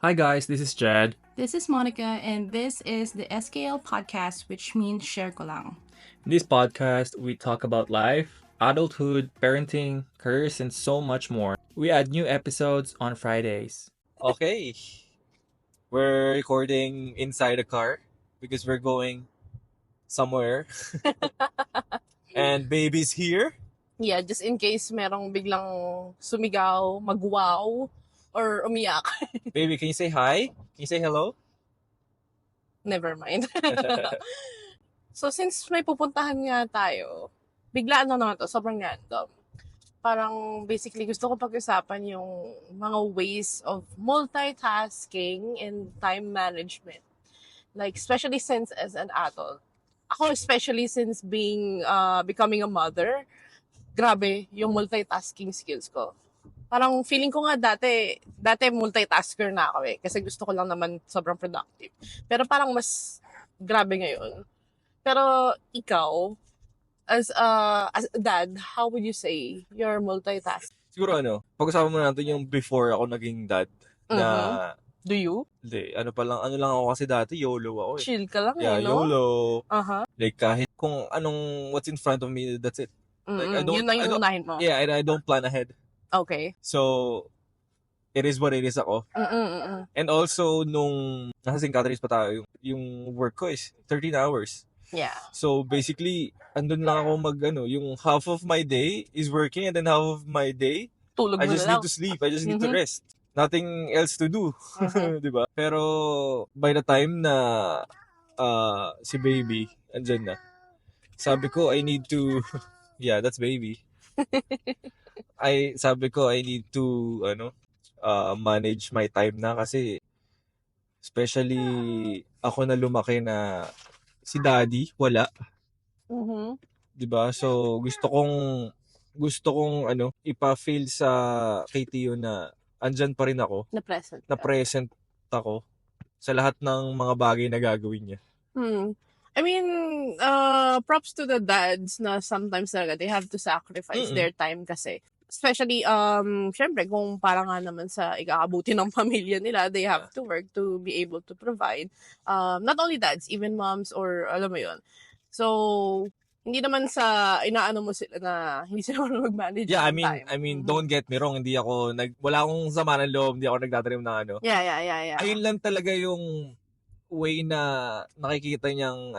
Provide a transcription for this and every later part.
Hi guys, this is Jed. This is Monica, and this is the SKL podcast, which means share ko lang. In this podcast, we talk about life, adulthood, parenting, careers, and so much more. We add new episodes on Fridays. Okay. We're recording inside a car because we're going somewhere. And baby's here. Yeah, just in case merong biglang sumigaw, magwaw, or umiyak. Baby, can you say hi? Can you say hello? Never mind. So, since may pupuntahan nga tayo, biglaan lang naman to, sobrang random. Parang basically gusto ko pag-usapan yung mga ways of multitasking and time management. Like, especially since as an adult. Ako especially since becoming a mother, grabe yung multitasking skills ko. Parang feeling ko nga dati multitasker na ako eh. Kasi gusto ko lang naman sobrang productive. Pero parang mas grabe ngayon. Pero ikaw, as a dad, how would you say you're multitasking? Siguro pag-usapan mo natin yung before ako naging dad. Na, Do you? hindi, ano lang ako kasi dati, YOLO ako eh. Chill ka lang Yeah, eh, no? YOLO. Uh-huh. Like kahit kung what's in front of me, that's it. Like, Yun lang yung unahin mo. Yeah, I don't plan ahead. Okay. So, it is what it is ako. And also, nung nasa St. Catherine's pa tayo, yung work ko is 13 hours. Yeah. So, basically, andun lang ako yung half of my day is working and then half of my day, Tulog I mo just na lang. need to sleep. I just need to rest. Nothing else to do. Mhm. Diba? Pero, by the time na si baby, andyan na, sabi ko, I need to, yeah, that's baby. Sabi ko, I need to, manage my time na kasi, especially, ako na lumaki na si daddy, wala. Mhm. Diba? So, gusto kong ipa-feel sa kay Tio na andyan pa rin ako, Na present. na present ako sa lahat ng mga bagay na gagawin niya. I mean, props to the dads na sometimes talaga they have to sacrifice their time kasi. Especially, syempre, kung para nga naman sa ikakabuti ng pamilya nila, they have to work to be able to provide. Not only dads, even moms or alam mo yun. So, hindi naman sa inaano mo sila na hindi sila marunong mag-manage Yeah, ng time. I mean, don't get me wrong, wala akong sama ng loob, hindi ako nagtatanim ng ano. Yeah. Ayun lang talaga yung way na nakikita niyang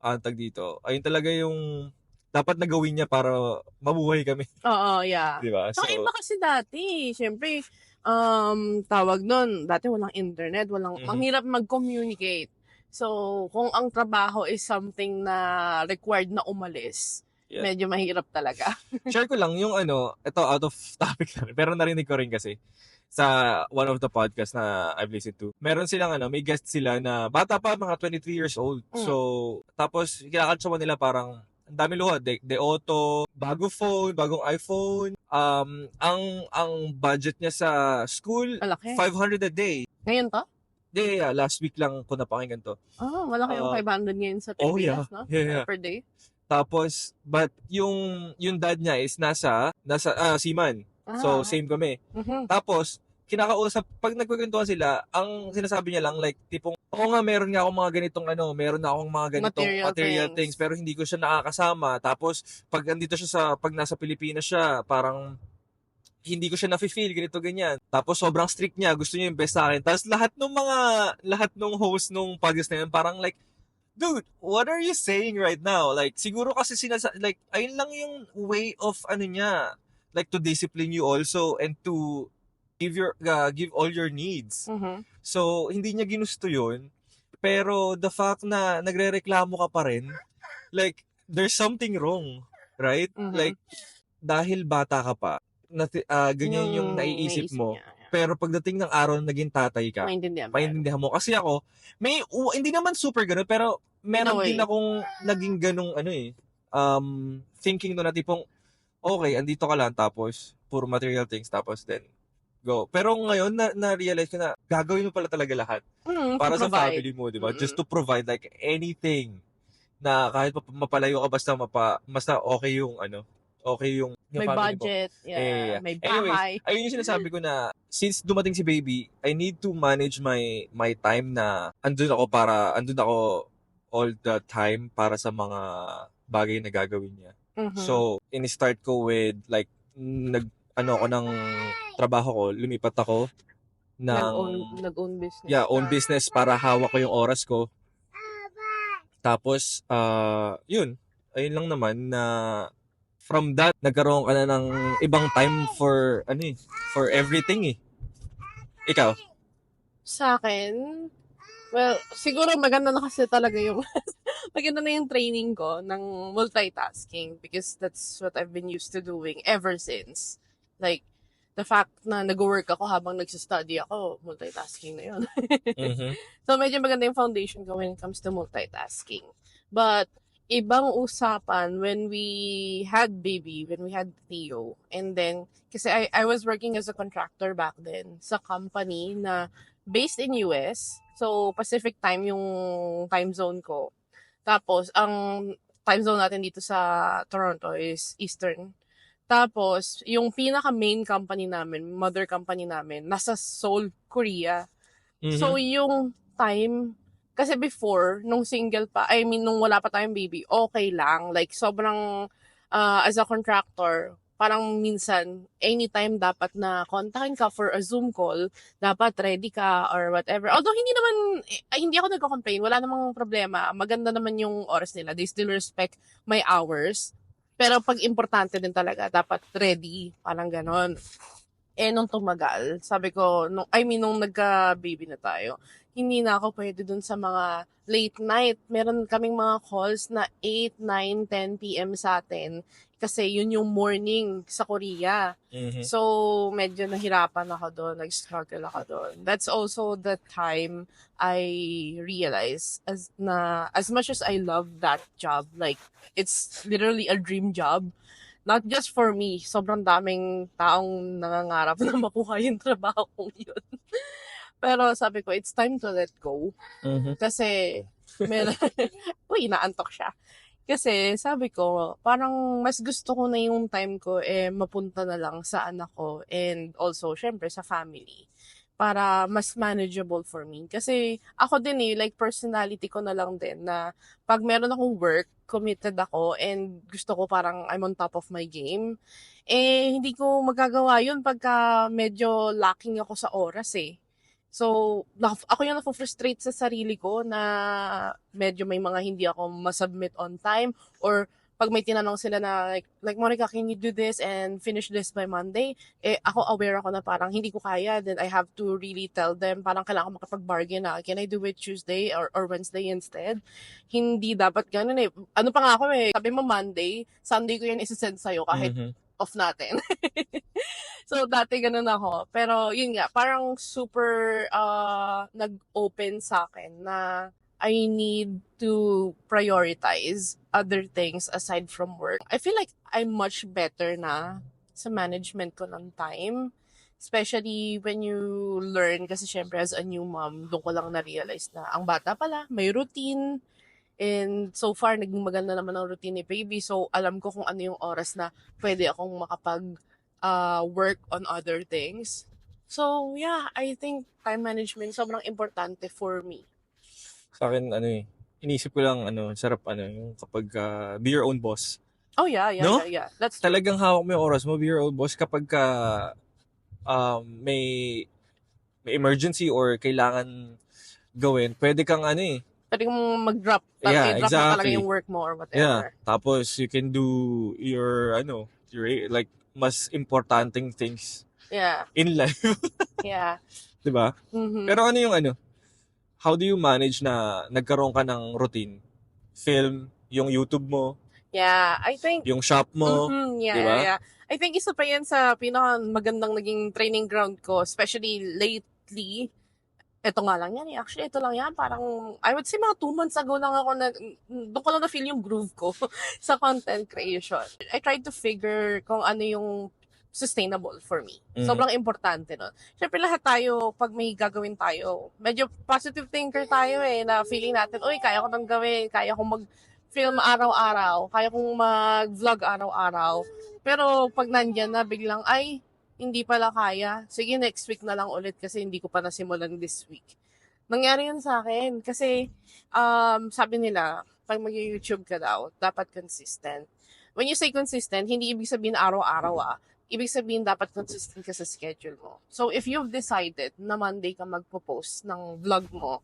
tag dito. Ayun talaga yung dapat na gawin niya para mabuhay kami. Oo, yeah. Diba? So, iba kasi dati, syempre, tawag nun, dati walang internet, ang hirap mag-communicate. So, kung ang trabaho is something na required na umalis, medyo mahirap talaga. Share ko lang yung ito out of topic na rin, pero narinig ko rin kasi sa one of the podcasts na I've listened to. Meron silang may guest sila na bata pa, mga 23 years old. So, tapos kinakantsawan nila parang ang dami luha, de auto, bagong iPhone. Ang budget niya sa school, Malaki. 500 a day. Ngayon to? Yeah, last week lang ko napakinggan to. Malaki yung 500 ngayon sa Pilipinas, no? Yeah. Per day. Tapos, but yung dad niya is nasa Seaman. So, same kami. Tapos, pag nagkukwentuhan sila, ang sinasabi niya lang, like, tipong, oo nga, meron akong mga ganitong material things, pero hindi ko siya nakakasama. Tapos, pag nasa Pilipinas siya, parang, hindi ko siya na-feel, ganito, ganyan. Tapos, sobrang strict niya, gusto niya yung best sa akin. Tapos, lahat ng host nung podcast na yun, parang like, dude, what are you saying right now? Like, siguro kasi like, ayun lang yung way of, niya, like, to discipline you also, and to give all your needs. So, hindi niya ginusto yun. Pero, the fact na nagre-reklamo ka pa rin, like, there's something wrong, right? Like, dahil bata ka pa, ganyan yung naiisip mo. Niya. Pero pagdating ng araw na naging tatay ka, maintindihan mo. Kasi ako, hindi naman super ganun, pero meron din akong naging ganung thinking no na tipong, okay, andito ka lang, tapos puro material things, tapos then go. Pero ngayon, na-realize ko na gagawin mo pala talaga lahat para sa family mo, di ba? Just to provide like anything na kahit mapalayo ka, basta okay yung may family budget, mo. may bahay. Anyways, ayun yung sinasabi ko na since dumating si baby, I need to manage my time na andun ako all the time para sa mga bagay na gagawin niya. So, in-start ko with like ako ng trabaho ko, lumipat ako ng Nag-own business. yeah, own business para hawak ko yung oras ko. Tapos ayun lang naman na from that nagkaroon ka na ng ibang time for for everything eh. Ikaw? Sa akin, well, siguro maganda na kasi talaga yung maganda na yung training ko ng multitasking because that's what I've been used to doing ever since. Like, the fact na nag-work ako habang nagsistudy ako, multitasking na yun. So, medyo maganda yung foundation ko when it comes to multitasking. But, ibang usapan when we had baby, when we had Theo. And then, kasi I was working as a contractor back then sa company na based in US. So, Pacific time yung time zone ko. Tapos, ang time zone natin dito sa Toronto is Eastern. Tapos, yung pinaka-main company namin, mother company namin, nasa Seoul, Korea. So, yung time, kasi before, nung single pa, nung wala pa tayong baby, okay lang. Like, sobrang, as a contractor, parang minsan, anytime dapat na kontakin ka for a Zoom call, dapat ready ka or whatever. Although, hindi ako nagko-complain. Wala namang problema. Maganda naman yung oras nila. They still respect my hours. Pero pag importante din talaga, dapat ready. Parang ganon. Nung tumagal, sabi ko, nung nagka-baby na tayo, hindi na ako pwede dun sa mga late night. Meron kaming mga calls na 8, 9, 10 p.m. sa atin. Kasi yun yung morning sa Korea. So, medyo nahirapan ako doon. Nag-struggle ako doon. That's also the time I realized as much as I love that job, like, it's literally a dream job. Not just for me, sobrang daming taong nangangarap na makuha yung trabaho kong yun. Pero sabi ko, it's time to let go. Kasi, uy, naantok siya. Kasi sabi ko, parang mas gusto ko na yung time ko mapunta na lang sa anak ko and also, syempre, sa family. Para mas manageable for me. Kasi ako din like personality ko na lang din na pag meron akong work, committed ako and gusto ko parang I'm on top of my game, hindi ko magagawa yun pagka medyo lacking ako sa oras eh. So, ako yung na-frustrate sa sarili ko na medyo may mga hindi ako masubmit on time or pag may tinanong sila na like Monica, can you do this and finish this by Monday? Ako aware ako na parang hindi ko kaya, then I have to really tell them, parang kailangan ko makapag-bargain na, can I do it Tuesday or Wednesday instead? Hindi dapat ganun eh. Ano pa nga ako sabi mo Monday, Sunday ko yan isasend sa'yo kahit off natin. So, dati ganun ako. Pero, yun nga, parang super nag-open sa akin na I need to prioritize other things aside from work. I feel like I'm much better na sa management ko ng time. Especially when you learn, kasi syempre as a new mom, doon ko lang na-realize na ang bata pala, may routine. And so far, naging maganda naman ang routine ni baby. So, alam ko kung ano yung oras na pwede akong work on other things. So, yeah, I think time management sobrang importante for me. Sa akin, inisip ko lang, sarap, yung kapag be your own boss. Oh, yeah. That's true. Talagang hawak mo yung oras mo, be your own boss kapag may emergency or kailangan gawin, pwede kang Pwede kang mag-drop. Yeah, drop exactly. mo talaga yung work mo or whatever. Yeah, tapos you can do your like, mas importanteng things in life. Yeah. Diba? Pero ano yung how do you manage na nagkaroon ka ng routine? Film, yung YouTube mo, Yeah, I think yung shop mo, diba? yeah. I think isa pa yan sa pinaka-magandang naging training ground ko, especially lately. Ito nga lang yan. Actually, ito lang yan. Parang, I would say mga 2 months ago lang ako doon ko lang na-feel yung groove ko sa content creation. I tried to figure kung ano yung sustainable for me. Sobrang importante nun. Siyempre lahat tayo, pag may gagawin tayo, medyo positive thinker tayo na feeling natin, uy, kaya ko nang gawin, kaya kong mag-film araw-araw, kaya kong mag-vlog araw-araw. Pero pag nandyan na, biglang, ay, hindi pala kaya. Sige, next week na lang ulit kasi hindi ko pa nasimulan this week. Nangyari yun sa akin kasi sabi nila, pag mag-YouTube ka daw, dapat consistent. When you say consistent, hindi ibig sabihin araw-araw Ibig sabihin dapat consistent ka sa schedule mo. So if you've decided na Monday ka magpo-post ng vlog mo,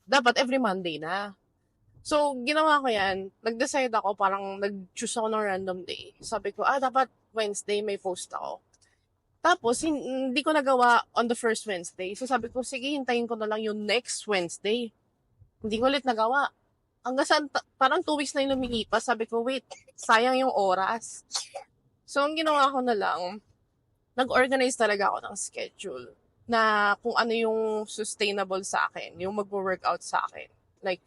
dapat every Monday na. So, ginawa ko yan. Nag-decide ako, parang nag-choose ako ng random day. Sabi ko, dapat Wednesday may post ako. Tapos, hindi ko nagawa on the first Wednesday. So, sabi ko, sige, hintayin ko na lang yung next Wednesday. Hindi ko ulit nagawa. Hanggang sa, parang 2 weeks na yung lumilipas. Sabi ko, wait, sayang yung oras. So, ang ginawa ko na lang, nag-organize talaga ako ng schedule na kung ano yung sustainable sa akin, yung mag-workout sa akin. Like,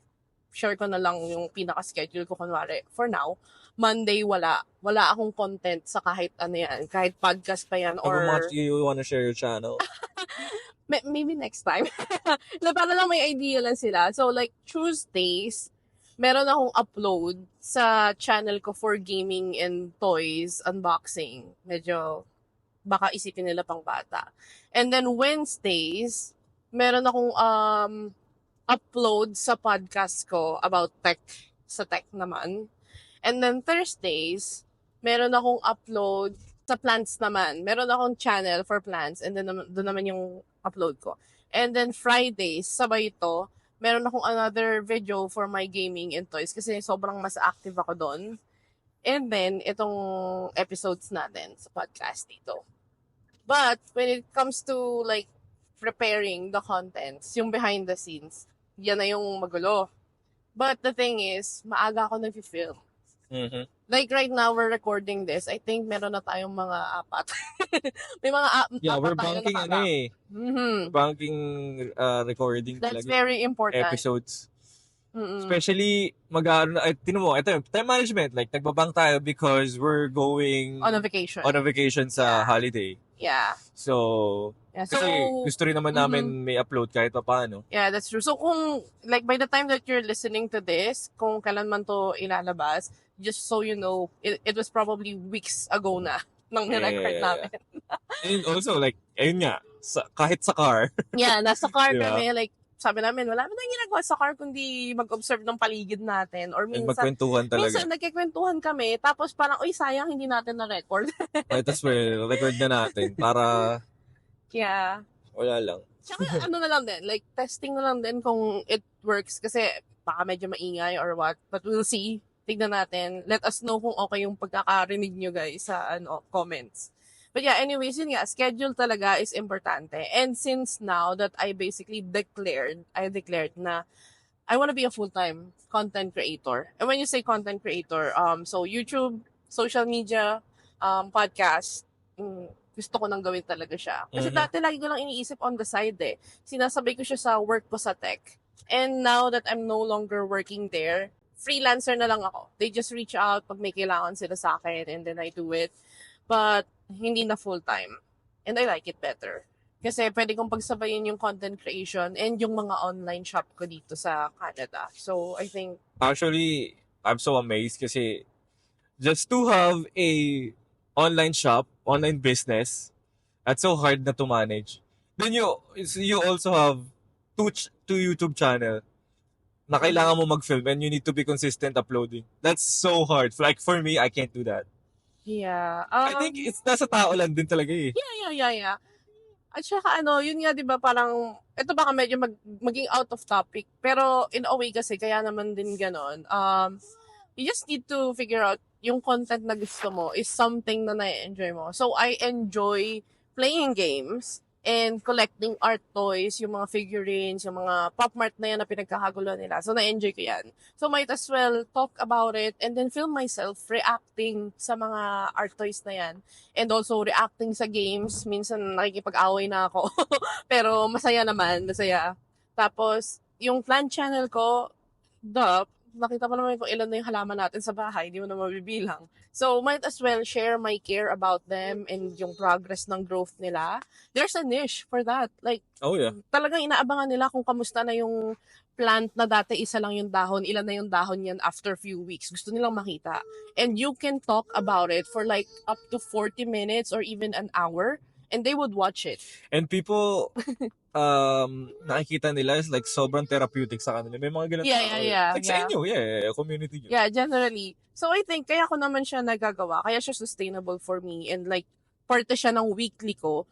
share ko na lang yung pinaka-schedule ko. Kunwari, for now, Monday wala. Wala akong content sa kahit ano yan. Kahit podcast pa yan or... How much do you wanna share your channel? Maybe next time. Na para lang may idea lang sila. So, like, Tuesdays, meron akong upload sa channel ko for gaming and toys, unboxing. Medyo, baka isipin nila pang bata. And then, Wednesdays, meron akong upload sa podcast ko about tech, sa tech naman. And then Thursdays, meron akong upload sa plants naman. Meron akong channel for plants and then doon naman yung upload ko. And then Fridays, sabay ito, meron akong another video for my gaming and toys kasi sobrang mas active ako doon. And then, itong episodes natin sa podcast dito. But, when it comes to like preparing the contents, yung behind the scenes, yan na yung magulo. But the thing is, maaga ako nag-film. Mm-hmm. Like right now, we're recording this. I think meron na tayong mga 4. May mga Yeah, 4 we're tayo banking nakaka- Mm-hmm. banking recording That's talaga. very important. Episodes. Mm-mm. Especially, tinan mo, ito yung time management. Like, nagbabang tayo because we're going On a vacation. on a vacation sa Yeah. holiday. Yeah. So, Yeah. So, kasi gusto rin naman namin may upload kahit pa paano. yeah, that's true. So kung, like, by the time that you're listening to this, kung kailan man to ilalabas, just so you know, it was probably weeks ago na nang nirecord Yeah. namin. And also, like, ayun nga, kahit sa car. Yeah, nasa car Diba? kami, like, sabi namin, wala naman ginagawa sa car kundi mag-observe ng paligid natin. Or And minsan, magkwentuhan talaga. nagkikwentuhan kami, tapos parang, uy, sayang, hindi natin na-record. Might as well, record na natin para Yeah. wala lang. Tsaka ano na lang din, like testing na lang din kung it works kasi baka medyo maingay or what. But we'll see. Tignan natin. Let us know kung okay yung pagkakarinig nyo guys sa comments. But yeah, anyways, yun nga, schedule talaga is importante. And since now that I basically declared na I want to be a full-time content creator. And when you say content creator, so YouTube, social media, podcast, gusto ko nang gawin talaga siya. Kasi Mhm. dati lagi ko lang iniisip on the side Sinasabay ko siya sa work ko sa tech. And now that I'm no longer working there, freelancer na lang ako. They just reach out pag may kailangan sila sa akin and then I do it. But hindi na full-time. And I like it better. Kasi pwede kong pagsabayin yung content creation and yung mga online shop ko dito sa Canada. So, I think, Actually, I'm so amazed kasi just to have a online shop, online business, that's so hard na to manage. Then you also have two YouTube channel na kailangan mo mag-film and you need to be consistent uploading. That's so hard. Like for me, I can't do that. yeah. I think it's nasa tao lang din talaga eh. Yeah. At saka yun nga 'di ba parang ito baka medyo maging out of topic, pero in a way kasi kaya naman din ganon. You just need to figure out yung content na gusto mo is something na na-enjoy mo. So I enjoy playing games and collecting art toys, yung mga figurines, yung mga Pop Mart na yan na pinagkakagulo nila. So na-enjoy ko yan. So might as well talk about it and then film myself reacting sa mga art toys na yan. And also reacting sa games. Minsan nakikipag-away na ako. Pero masaya naman, masaya. Tapos, yung plant channel ko, nakita mo naman kung ilan na yung halaman natin sa bahay, di mo na mabibilang. So, might as well share my care about them and yung progress ng growth nila. There's a niche for that. Like, Oh yeah. talagang inaabangan nila kung kamusta na yung plant na dati isa lang yung dahon, ilan na yung dahon yan after few weeks. Gusto nilang makita. And you can talk about it for like up to 40 minutes or even an hour. And they would watch it. And people, nakikita nila is like sobrang therapeutic sa kanila. May mga ganun Yeah. Like sa inyo, community nyo. Yeah, generally. So I think kaya ko naman siya nagagawa, kaya siya sustainable for me and like parte siya ng weekly ko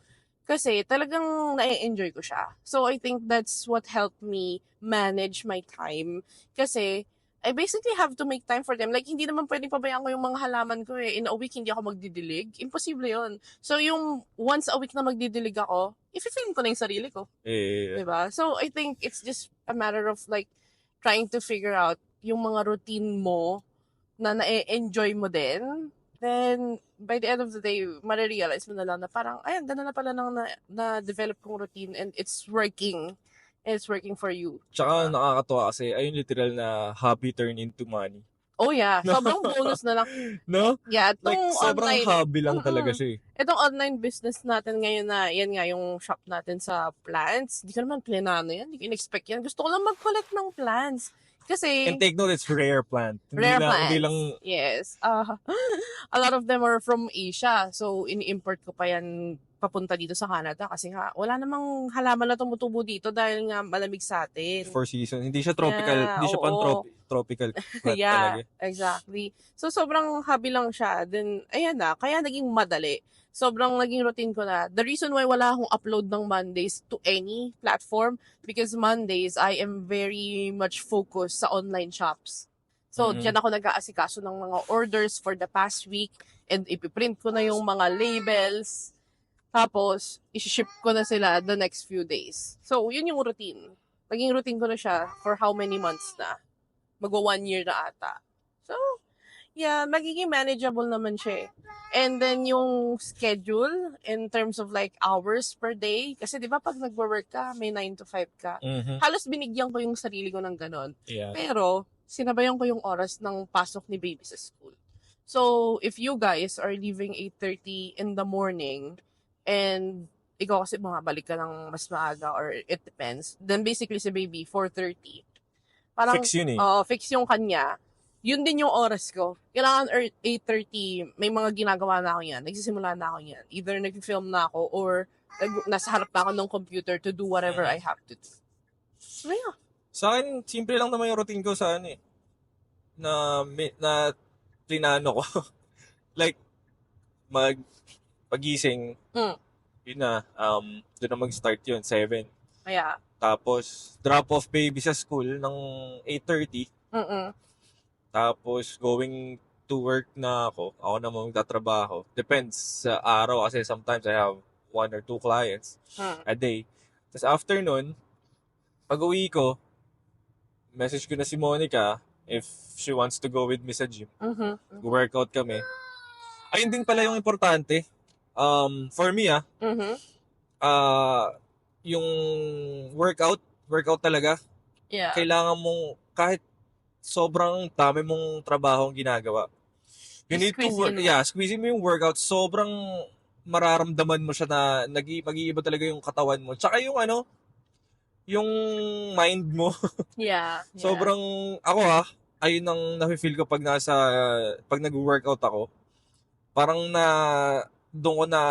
kasi talagang na-enjoy ko siya. So I think that's what helped me manage my time kasi I basically have to make time for them. Like, hindi naman pwedeng pabayaan ko yung mga halaman ko eh. In a week, hindi ako magdidilig. Imposible yon. So, yung once a week na magdidilig ako, i-film ko na yung sarili ko. Diba? So, I think it's just a matter of like, trying to figure out yung mga routine mo na na-enjoy mo din. Then, by the end of the day, marirealize mo na lang na parang, ayan, gano'n na pala nang na-develop kong routine and it's working. It's working for you. Tsaka nakakatuwa kasi ayun literal na hobby turn into money. Oh yeah, sobrang bonus na lang. No? Yeah, Like sobrang online, hobby lang talaga siya eh. itong online business natin ngayon na, yan nga yung shop natin sa plants. Hindi ko naman planano yan, hindi ko in-expect yan. Gusto ko lang mag-collect ng plants. Kasi, And take note, it's rare plant. rare plants. Hindi lang, Yes. A lot of them are from Asia. So, ini-import ko pa yan papunta dito sa Canada kasi nga wala namang halaman na tumutubo dito dahil nga malamig sa atin. for season. Hindi siya tropical. Yeah, Hindi siya oo. tropical plant Yeah, talaga. exactly. So, sobrang hobby lang siya. Then, ayan na, kaya naging madali. Sobrang naging routine ko na. The reason why wala akong upload ng Mondays to any platform because Mondays, I am very much focused sa online shops. So, Mhm. diyan ako nag-aasikaso ng mga orders for the past week and ipiprint ko na yung mga labels. Tapos, isi-ship ko na sila the next few days. So, yun yung routine. Naging routine ko na siya for how many months na. Magwa 1 year na ata. So, yeah, magiging manageable naman siya eh. And then yung schedule in terms of like hours per day. Kasi di ba pag nagwo-work ka, may 9 to 5 ka. Mhm. Halos binigyan ko yung sarili ko ng ganon. Yeah. Pero, sinabayan ko yung oras ng pasok ni baby sa school. So, if you guys are leaving 8:30 in the morning, and ikaw kasi bumabalik ka ng mas maaga or it depends, then basically si baby, 4:30. Parang, Fix yun eh. fix yung kanya. Yun din yung oras ko. Kailangan 8:30, may mga ginagawa na ako yan. Nagsisimula na ako yan. Either nag-film na ako or nasa harap na ako ng computer to do whatever I have to do. So, yeah. Sa akin, simple lang naman yung routine ko sa ano eh. Na plinano ko. Like, pagising, yun na, doon na mag-start yun, 7. Kaya, Tapos, drop off baby sa school ng 8:30. Tapos, going to work na ako. Ako na magtatrabaho. Depends sa araw kasi sometimes I have 1 or 2 clients a day. Tapos after nun, pag uwi ko, message ko na si Monica if she wants to go with me sa gym. Workout kami. Ayun din pala yung importante. For me yung workout talaga, yeah. kailangan mong kahit sobrang dami mong trabaho ang ginagawa. You need to work, squeezing mo yung workout, sobrang mararamdaman mo siya na mag-iiba talaga yung katawan mo. Tsaka yung yung mind mo. Yeah. Sobrang, ako ayun ang nafe-feel ko pag nag-workout ako. Parang doon ko na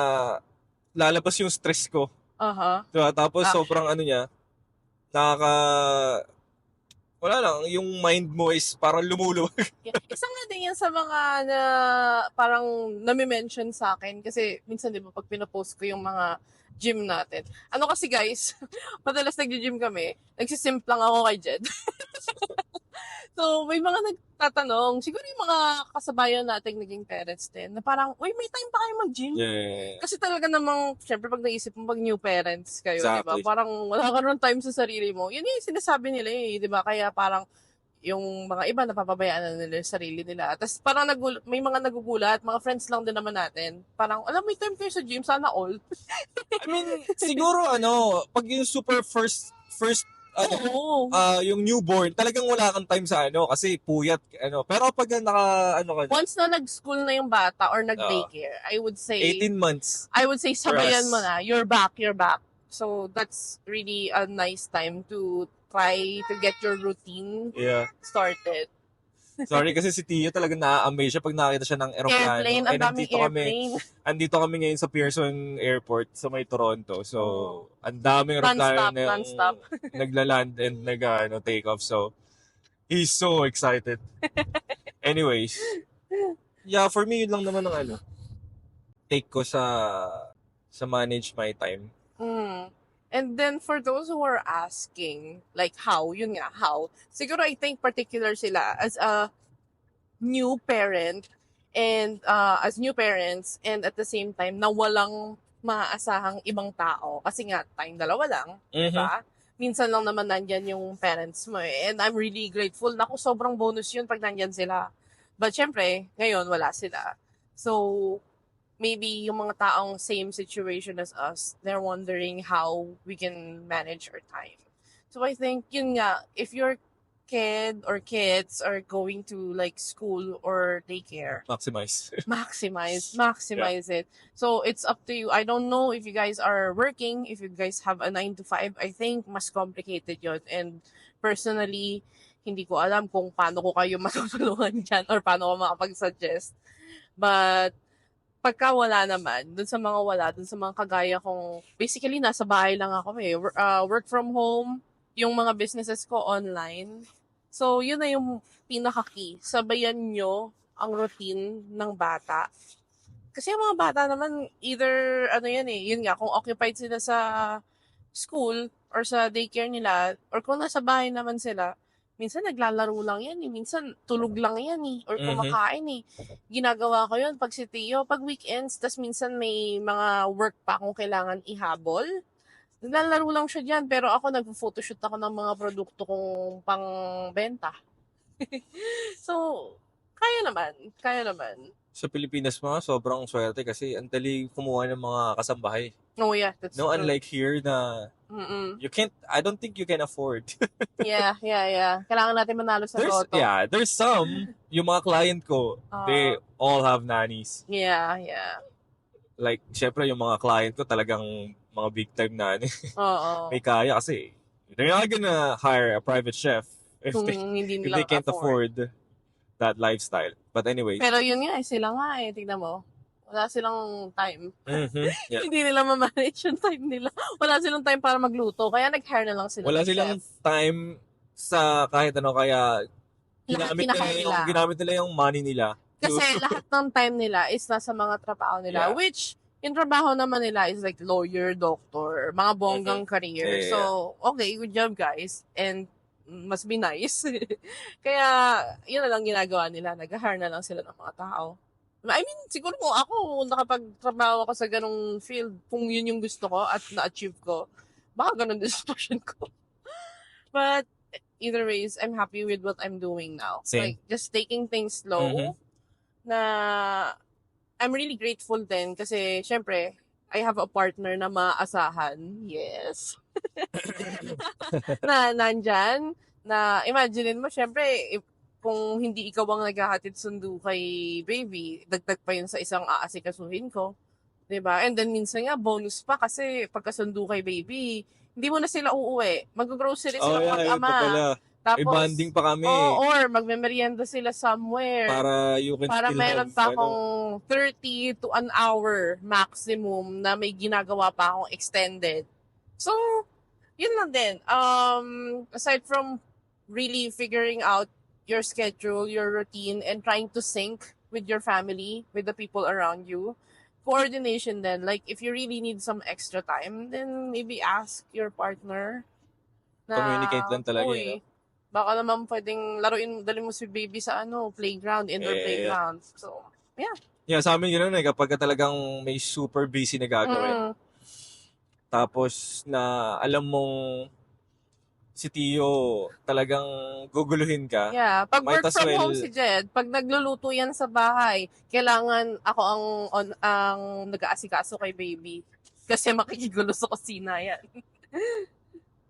lalabas yung stress ko. Diba? Tapos sobrang wala lang, yung mind mo is parang lumuluwag. Yeah. Isa nga din yan sa mga na parang nami-mention sa akin kasi minsan di ba pag pinapost ko yung mga gym natin. Ano kasi guys, madalas nag-gym kami, nagsisimplang ako kay Jed. So, may mga nagtatanong, siguro yung mga kasabayan nating naging parents din, na parang, uy, may time pa kayo mag-gym? Yeah. Kasi talaga namang, syempre pag naisip mo, pag new parents kayo, Exactly. diba? Parang wala ka rin time sa sarili mo. Yun yung sinasabi nila diba? Kaya parang, yung mga iba napapabayaan na nila yung sarili nila. Tapos parang may mga nagugulat, mga friends lang din naman natin. Parang, alam, may time kayo sa gym, sana all. I mean, siguro pag yung super first yung newborn, talagang wala kang time sa kasi puyat Pero pag ka once na nag-school na yung bata or nag-daycare, I would say 18 months. I would say sabayan mo na. You're back. So that's really a nice time to try to get your routine started. Sorry kasi si Tio talaga na-amaze siya pag nakita siya ng eroplano. Airplane, ang daming airplane. Andito kami ngayon sa Pearson Airport sa may Toronto. So, ang daming eroplano na Non-stop. nagla-land and take off. So, he's so excited. Anyways, yeah, for me, yun lang naman ang take ko sa manage my time. And then for those who are asking, like how, siguro I think particular sila as a new parent and as new parents and at the same time na walang maaasahang ibang tao kasi nga tayong dalawa lang, diba? Minsan lang naman nandyan yung parents mo eh. And I'm really grateful. Naku, sobrang bonus yun pag nandyan sila. But syempre, ngayon wala sila. So, maybe yung mga taong same situation as us, they're wondering how we can manage our time. So I think yun nga, if your kid or kids are going to like school or daycare, maximize it. So it's up to you. I don't know if you guys are working, if you guys have a 9 to 5, I think mas complicated yun. And personally, hindi ko alam kung paano ko kayo matutulungan dyan or paano ko makapag-suggest. But pagka wala naman, dun sa mga kagaya kong, basically nasa bahay lang ako work from home, yung mga businesses ko online. So, yun na yung pinaka-key. Sabayan nyo ang routine ng bata. Kasi yung mga bata naman, either, yun nga, kung occupied sila sa school or sa daycare nila, or kung nasa bahay naman sila, minsan naglalaro lang yan minsan tulog lang yan or kumakain Ginagawa ko yun pag si Tio, pag weekends, tas minsan may mga work pa akong kailangan ihabol. Naglalaro lang siya dyan, pero ako nag-photoshoot ako ng mga produkto kong pang-benta. So, kaya naman. Sa Pilipinas sobrang swerte kasi ang dali kumuha ng mga kasambahay. Oh yeah, that's true. Unlike here na I don't think you can afford. Yeah. Kailangan natin manalo sa loto. Yeah, there's some, yung mga client ko, they all have nannies. Yeah. Like, syempre yung mga client ko talagang mga big time nanny. Oo. May kaya kasi they're not gonna hire a private chef if they can't afford that lifestyle. But anyway. Pero yun nga, sila nga tignan mo. Wala silang time. Yeah. Hindi nila ma-manage yung time nila. Wala silang time para magluto. Kaya nag-hire na lang sila. Wala silang time sa kahit kaya ginamit nila yung money nila. Kasi lahat ng time nila is nasa mga trabaho nila. Yeah. Which, yung trabaho naman nila is like lawyer, doctor, mga bonggang career. Yeah. So, okay, good job guys. And must be nice. Kaya, yun na lang ginagawa nila. Nag-hire na lang sila ng mga tao. I mean, siguro kung ako, nakapagtrabaho ako sa ganong field, kung yun yung gusto ko at na-achieve ko, baka ganun din situation ko. But, either ways, I'm happy with what I'm doing now. Same. Like, just taking things slow, na I'm really grateful din kasi, syempre, I have a partner na maasahan. Yes. na nandyan, na imaginein mo, syempre, kung hindi ikaw ang naghahatid sundo kay baby, dagdag pa yun sa isang aasikasuhin ko. Diba? And then minsan nga, bonus pa kasi pagkasundo kay baby, hindi mo na sila uuwi. Mag-grocery sila mag-ama. Tapos, bonding pa kami. Or magme-merienda sila somewhere. Para you can para meron pa akong 30 to an hour maximum na may ginagawa pa akong extended. So, yun lang din. Aside from really figuring out your schedule, your routine, and trying to sync with your family, with the people around you. Coordination then, like if you really need some extra time, then maybe ask your partner. Na, communicate lang talaga. Baka naman pwedeng dalhin mo si baby sa playground, indoor playground. So, yeah. Yeah, sa amin ganoon kapag talagang may super busy na gagawin. Tapos na alam mong si Tio talagang guguluhin ka. Yeah, pag work from home si Jed, pag nagluluto yan sa bahay, kailangan ako ang nag-aasikaso kay baby. Kasi makikigulo sa kusina yan.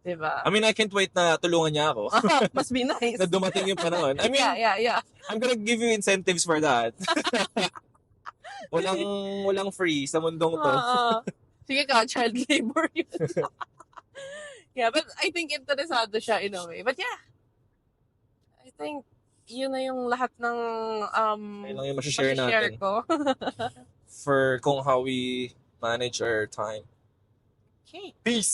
Diba? I mean, I can't wait na tulungan niya ako. Must be nice. Na dumating yung panahon. I mean, yeah. I'm gonna give you incentives for that. walang free sa mundong to. Sige ka, child labor yun. Yeah, but I think interesado siya in a way. But yeah, I think yun na yung lahat ng Ayun lang yung share share natin ko. for kung how we manage our time. Okay. Peace!